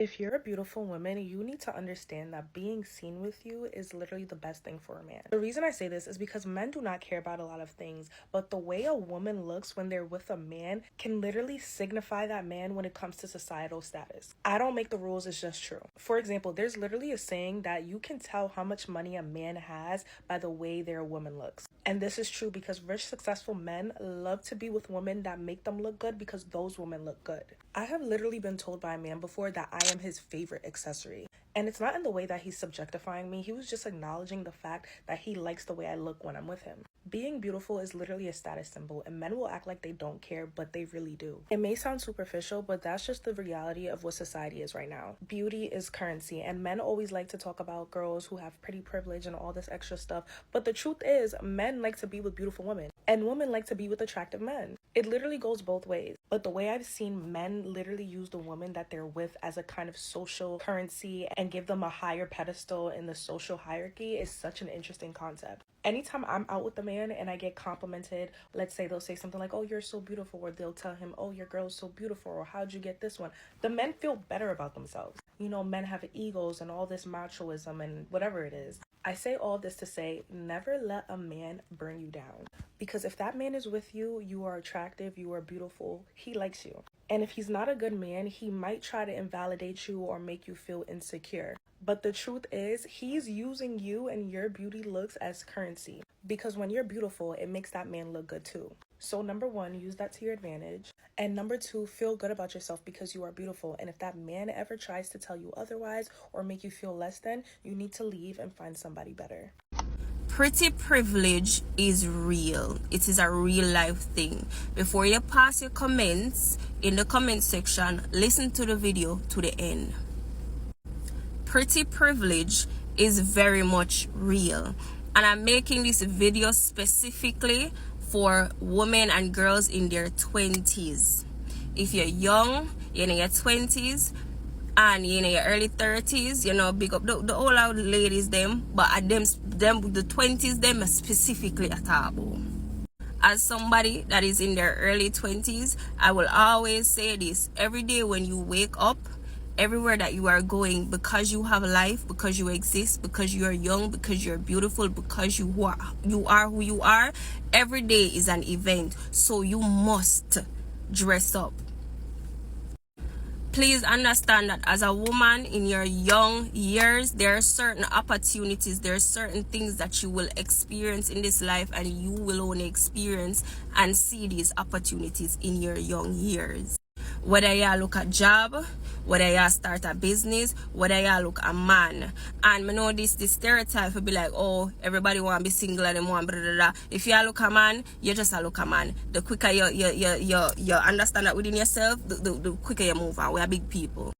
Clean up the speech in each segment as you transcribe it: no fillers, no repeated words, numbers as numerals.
If you're a beautiful woman, you need to understand that being seen with you is literally the best thing for a man. The reason I say this is because men do not care about a lot of things, but the way a woman looks when they're with a man can literally signify that man when it comes to societal status. I don't make the rules, it's just true. For example, there's literally a saying that you can tell how much money a man has by the way their woman looks. And this is true because rich, successful men love to be with women that make them look good because those women look good. I have literally been told by a man before that I am his favorite accessory. And it's not in the way that he's subjectifying me. He was just acknowledging the fact that he likes the way I look when I'm with him. Being beautiful is literally a status symbol, and men will act like they don't care, but they really do. It may sound superficial, but that's just the reality of what society is right now. Beauty is currency, and men always like to talk about girls who have pretty privilege and all this extra stuff, but the truth is, men like to be with beautiful women, and women like to be with attractive men. It literally goes both ways, but the way I've seen men literally use the woman that they're with as a kind of social currency and give them a higher pedestal in the social hierarchy is such an interesting concept. Anytime I'm out with a man and I get complimented, let's say they'll say something like, oh, you're so beautiful, or they'll tell him, oh, your girl's so beautiful, or how'd you get this one? The men feel better about themselves. You know, men have egos and all this machoism and whatever it is. I say all this to say, never let a man burn you down. Because if that man is with you, you are attractive, you are beautiful, he likes you. And if he's not a good man, he might try to invalidate you or make you feel insecure. But the truth is, he's using you and your beauty looks as currency. Because when you're beautiful, it makes that man look good too. So number one, use that to your advantage. And number two, feel good about yourself because you are beautiful. And if that man ever tries to tell you otherwise or make you feel less than, you need to leave and find somebody better. Pretty privilege is real. It is a real life thing. Before you pass your comments in the comment section, listen to the video to the end. Pretty privilege is very much real, and I'm making this video specifically for women and girls in their 20s. If you're young, you're in your 20s and you're in your early 30s, you know, big up the old old ladies them, but at them the 20s them specifically a taboo. As somebody that is in their early 20s, I will always say this: every day when you wake up, everywhere that you are going, because you have life, because you exist, because you are young, because you're beautiful, because you are who you are, every day is an event. So you must dress up. Please understand that as a woman in your young years, there are certain opportunities, there are certain things that you will experience in this life, and you will only experience and see these opportunities in your young years. Whether you look at job, whether you start a business, whether you look a man. And I know this stereotype will be like, oh, everybody want to be single and them want blah, blah, blah. If you look a man, you just look a man. The quicker you understand that within yourself, the quicker you move on. We are big people.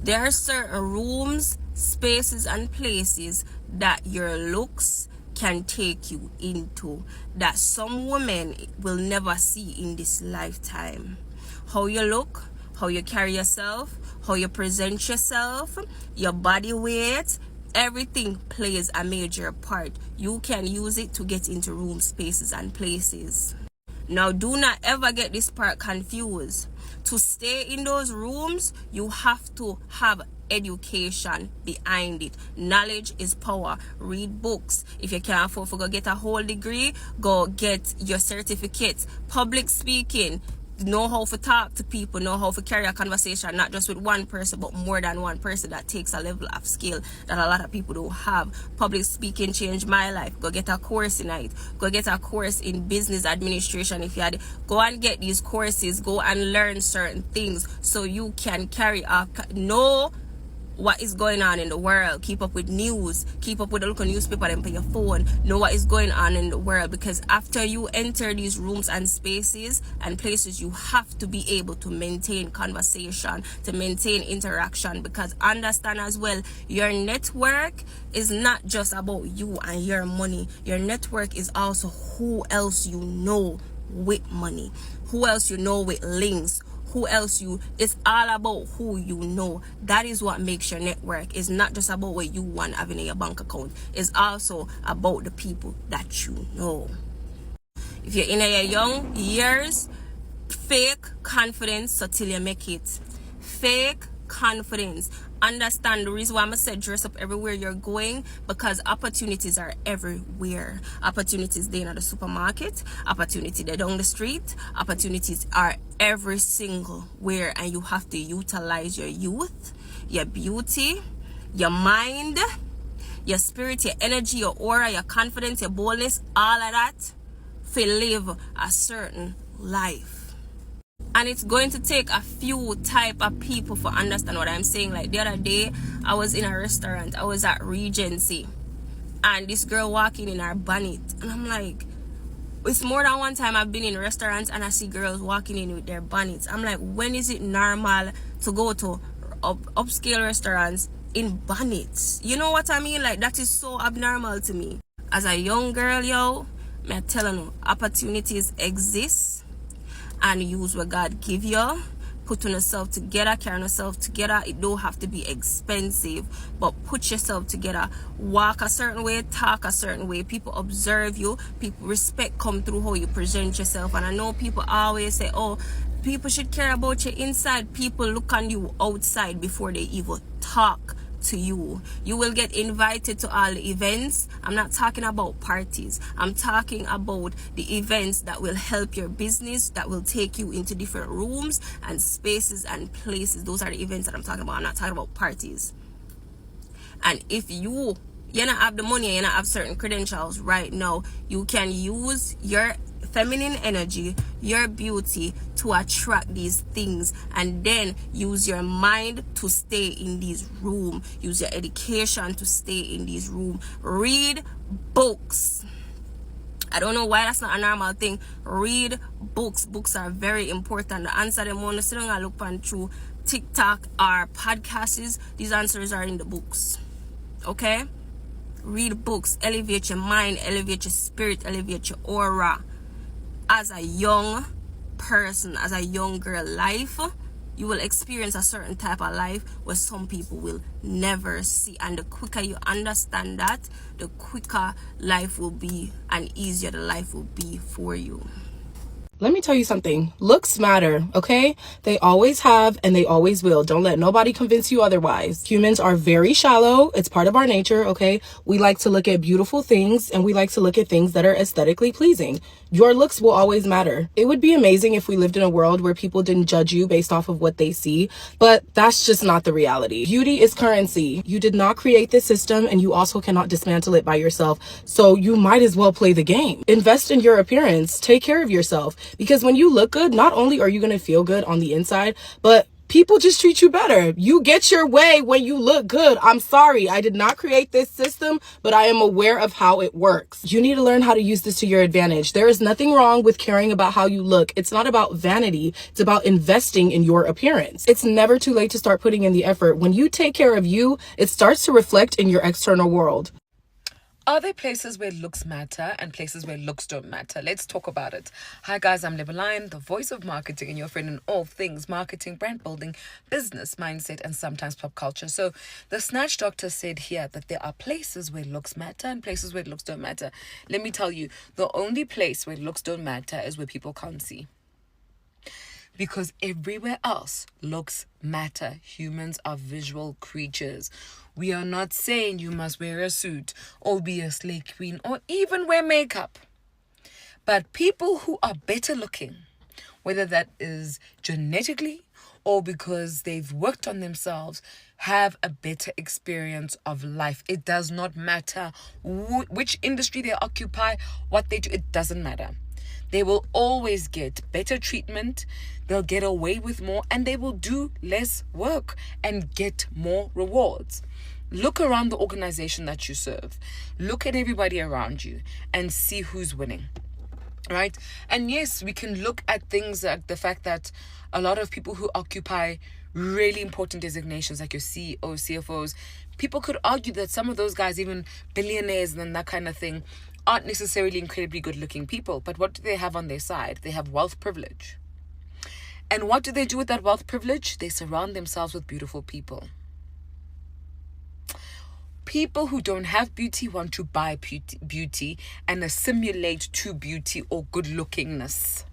There are certain rooms, spaces and places that your looks can take you into that some women will never see in this lifetime. How you look, how you carry yourself, how you present yourself, your body weight, everything plays a major part. You can use it to get into rooms, spaces and places. Now, do not ever get this part confused. To stay in those rooms, you have to have education behind it. Knowledge is power. Read books. If you can't afford to go get a whole degree, go get your certificates. Public speaking. Know how to talk to people, know how to carry a conversation, not just with one person, but more than one person. That takes a level of skill that a lot of people don't have. Public speaking changed my life. Go get a course in it. Go get a course in business administration. If you had, go and get these courses, go and learn certain things so you can carry a, know what is going on in the world, keep up with news, keep up with the local newspaper and on your phone, know what is going on in the world. Because after you enter these rooms and spaces and places, you have to be able to maintain conversation, to maintain interaction. Because understand as well, your network is not just about you and your money. Your network is also who else you know with money, who else you know with links, who else you, it's all about who you know. That is what makes your network. It's not just about what you want having in your bank account. It's also about the people that you know. If you're in your young years, fake confidence until you make it. Fake confidence. Understand the reason why I'm gonna say dress up everywhere you're going, because opportunities are everywhere. Opportunities there in the supermarket, opportunity there down the street, opportunities are every single where, and you have to utilize your youth, your beauty, your mind, your spirit, your energy, your aura, your confidence, your boldness, all of that to live a certain life. And it's going to take a few type of people for understand what I'm saying. Like the other day, I was in a restaurant. I was at Regency. And this girl walking in her bonnet. And I'm like, it's more than one time I've been in restaurants and I see girls walking in with their bonnets. I'm like, when is it normal to go to upscale restaurants in bonnets? You know what I mean? Like, that is so abnormal to me. As a young girl, yo, me telling you, opportunities exist. And use what God give you. Put on yourself together, carry yourself together. It don't have to be expensive, but put yourself together. Walk a certain way, talk a certain way. People observe you. People respect come through how you present yourself. And I know people always say, oh, people should care about you inside. People look on you outside before they even talk to you. You will get invited to all the events. I'm not talking about parties. I'm talking about the events that will help your business, that will take you into different rooms and spaces and places. Those are the events that I'm talking about. I'm not talking about parties. And if you not have the money, you not have certain credentials right now, you can use your feminine energy, your beauty to attract these things, and then use your mind to stay in this room, use your education to stay in this room. Read books. I don't know why that's not a normal thing. Read books. Books are very important. The answer them want to sit down and look on through TikTok or podcasts. These answers are in the books. Okay? Read books. Elevate your mind, elevate your spirit, elevate your aura. As a young person, as a young girl life, you will experience a certain type of life where some people will never see. And the quicker you understand that, the quicker life will be and easier the life will be for you. Let me tell you something. Looks matter, okay? They always have and they always will. Don't let nobody convince you otherwise. Humans are very shallow. It's part of our nature, okay? We like to look at beautiful things and we like to look at things that are aesthetically pleasing. Your looks will always matter. It would be amazing if we lived in a world where people didn't judge you based off of what they see, but that's just not the reality. Beauty is currency. You did not create this system and you also cannot dismantle it by yourself. So you might as well play the game. Invest in your appearance. Take care of yourself. Because when you look good, not only are you going to feel good on the inside, but people just treat you better. You get your way when you look good. I'm sorry, I did not create this system, but I am aware of how it works. You need to learn how to use this to your advantage. There is nothing wrong with caring about how you look. It's not about vanity. It's about investing in your appearance. It's never too late to start putting in the effort. When you take care of you, it starts to reflect in your external world. Are there places where looks matter and places where looks don't matter? Let's talk about it. Hi guys, I'm Libeline, the voice of marketing and your friend in all things marketing, brand building, business, mindset, and sometimes pop culture. So the Snatch Doctor said here that there are places where looks matter and places where looks don't matter. Let me tell you, the only place where looks don't matter is where people can't see. Because everywhere else, looks matter. Humans are visual creatures. We are not saying you must wear a suit or be a slay queen or even wear makeup. But people who are better looking, whether that is genetically or because they've worked on themselves, have a better experience of life. It does not matter which industry they occupy, what they do, it doesn't matter. They will always get better treatment, they'll get away with more, and they will do less work and get more rewards. Look around the organization that you serve. Look at everybody around you and see who's winning, right? And yes, we can look at things like the fact that a lot of people who occupy really important designations like your CEOs, CFOs, people could argue that some of those guys, even billionaires and that kind of thing, aren't necessarily incredibly good-looking people. But what do they have on their side? They have wealth privilege. And what do they do with that wealth privilege? They surround themselves with beautiful people. People who don't have beauty want to buy beauty and assimilate to beauty or good-lookingness.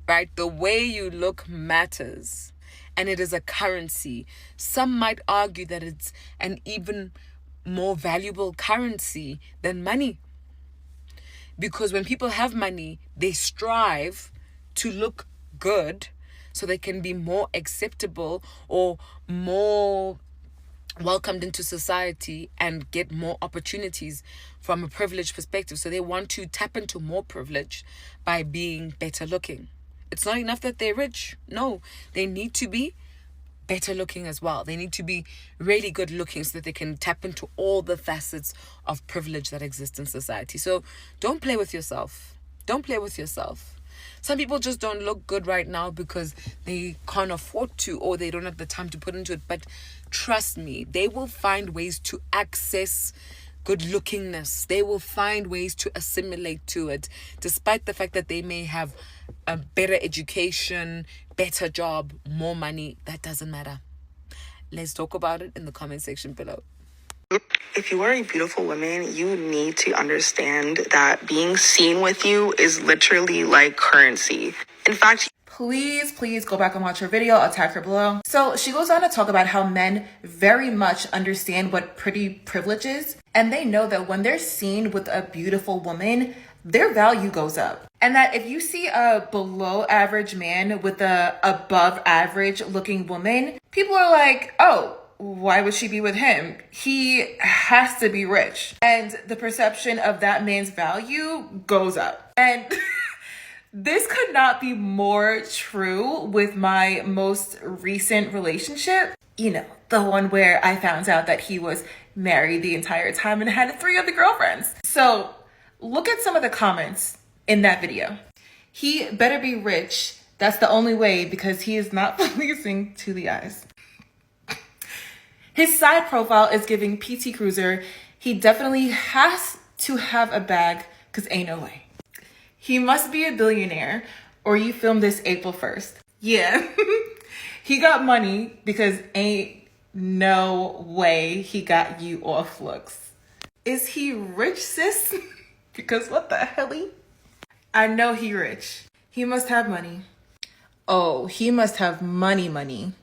Right? The way you look matters. and it is a currency. Some might argue that it's an even more valuable currency than money. Because when people have money, they strive to look good so they can be more acceptable or more welcomed into society and get more opportunities from a privileged perspective. So they want to tap into more privilege by being better looking. It's not enough that they're rich. No, they need to be better looking as well. They need to be really good looking so that they can tap into all the facets of privilege that exist in society. So don't play with yourself. Don't play with yourself. Some people just don't look good right now because they can't afford to, or they don't have the time to put into it. But trust me, they will find ways to access good lookingness. They will find ways to assimilate to it, despite the fact that they may have a better education, better job, more money. That doesn't matter. Let's talk about it in the comment section below. If you are a beautiful woman, you need to understand that being seen with you is literally like currency. In fact, please go back and watch her video. I'll tag her below. So she goes on to talk about how men very much understand what pretty privilege is. And they know that when they're seen with a beautiful woman, their value goes up. And that if you see a below average man with a above average looking woman, people are like, oh, why would she be with him? He has to be rich. And the perception of that man's value goes up. And this could not be more true with my most recent relationship. You know, the one where I found out that he was married the entire time and had 3 other girlfriends. So look at some of the comments in that video. He better be rich. That's the only way, because he is not pleasing to the eyes. His side profile is giving PT Cruiser. He definitely has to have a bag, because ain't no way. He must be a billionaire, or you filmed this April 1st. Yeah, he got money, because ain't no way he got you off looks. Is he rich, sis? Because what the hell? I know he rich. He must have money. Oh, he must have money.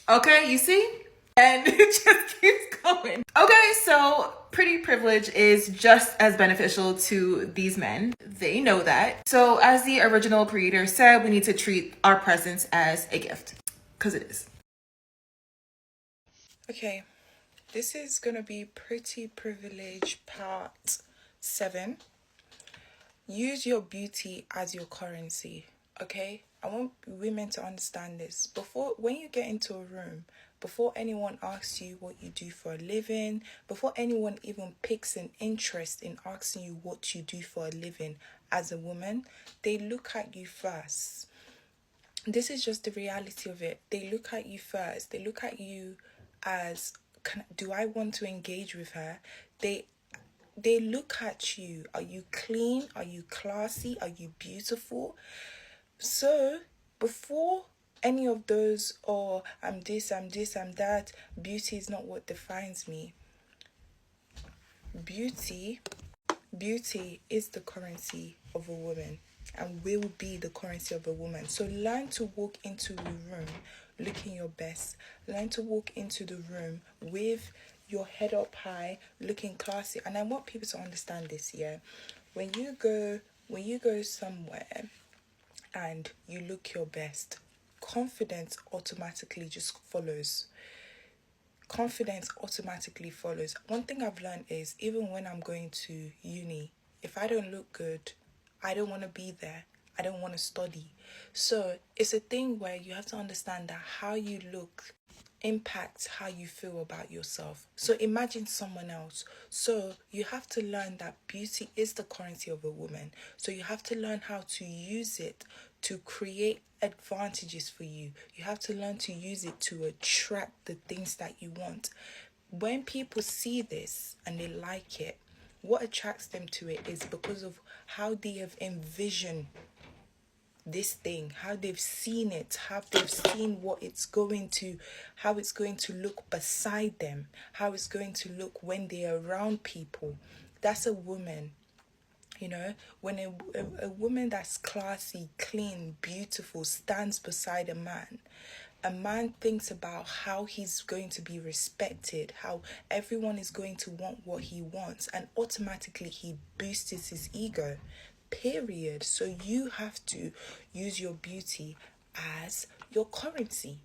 Okay, you see? And it just keeps going. Okay, so pretty privilege is just as beneficial to these men. They know that. So as the original creator said, we need to treat our presence as a gift, because it is. Okay, this is gonna be pretty privilege part 7. Use your beauty as your currency, okay? I want women to understand this. When you get into a room, before anyone asks you what you do for a living, before anyone even picks an interest in asking you what you do for a living as a woman, they look at you first. This is just the reality of it. They look at you first. They look at you as, do I want to engage with her? They look at you. Are you clean? Are you classy? Are you beautiful? So before any of those, oh, I'm this, I'm that, beauty is not what defines me. Beauty is the currency of a woman and will be the currency of a woman. So learn to walk into the room looking your best. Learn to walk into the room with your head up high, looking classy. And I want people to understand this, yeah? When you go somewhere and you look your best, confidence automatically just follows. One thing I've learned is, even when I'm going to uni, if I don't look good, I don't want to be there. I don't want to study. So it's a thing where you have to understand that how you look impacts how you feel about yourself. So imagine someone else. So you have to learn that beauty is the currency of a woman. So you have to learn how to use it to create advantages for you. You have to learn to use it to attract the things that you want. When people see this and they like it, what attracts them to it is because of how they have envisioned this thing, how they've seen it, how they've seen how it's going to look beside them, how it's going to look when they're around people. That's a woman. You know, when a woman that's classy, clean, beautiful stands beside a man, A man thinks about how he's going to be respected, how everyone is going to want what he wants, and automatically he boosts his ego. Period. So you have to use your beauty as your currency.